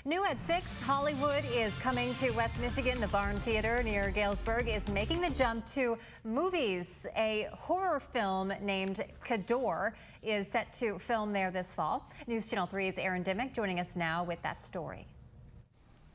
New at 6, Hollywood is coming to West Michigan. The Barn Theater near Galesburg is making the jump to movies. A horror film named Cador is set to film there this fall. News Channel 3's Aaron Dimmick joining us now with that story.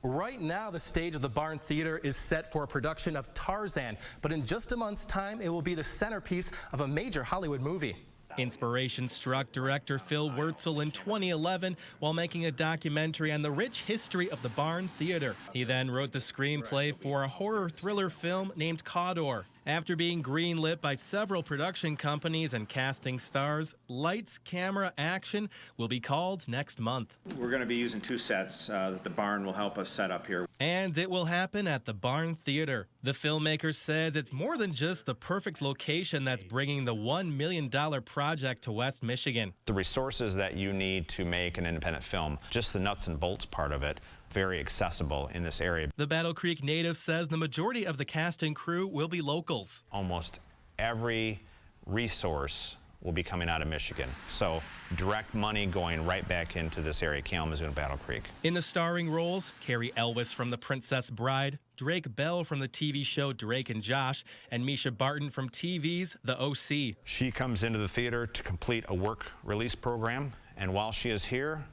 Right now, the stage of the Barn Theater is set for a production of Tarzan, but in just a month's time, it will be the centerpiece of a major Hollywood movie. Inspiration struck director Phil Wurtzel in 2011 while making a documentary on the rich history of the Barn Theater. He then wrote the screenplay for a horror thriller film named Cador. After being greenlit by several production companies and casting stars, Lights, Camera, Action will be called next month. We're going to be using 2 sets that the Barn will help us set up here. And it will happen at the Barn Theater. The filmmaker says it's more than just the perfect location that's bringing the $1 million project to West Michigan. The resources that you need to make an independent film, just the nuts and bolts part of it, very accessible in this area. The Battle Creek native says the majority of the cast and crew will be locals. Almost every resource will be coming out of Michigan. So direct money going right back into this area, Kalamazoo and Battle Creek. In the starring roles, Carrie Elwes from The Princess Bride, Drake Bell from the TV show Drake and Josh, and Misha Barton from TV's The OC. She comes into the theater to complete a work release program, and while she is here,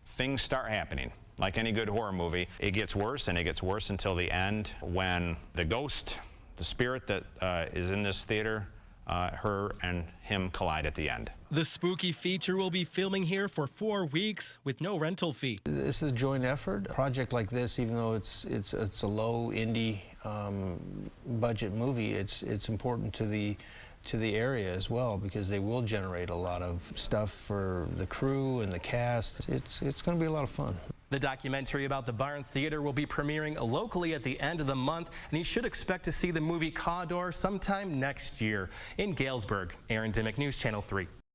things start happening. Like any good horror movie, it gets worse, and it gets worse until the end when the ghost, the spirit that is in this theater, her and him collide at the end. The spooky feature will be filming here for 4 weeks with no rental fee. This is a joint effort. A project like this, even though it's a low indie budget movie, it's important to the area as well, because they will generate a lot of stuff for the crew and the cast. It's going to be a lot of fun. The documentary about the Barn Theater will be premiering locally at the end of the month, and you should expect to see the movie Cador sometime next year. In Galesburg, Aaron Dimmick, News Channel 3.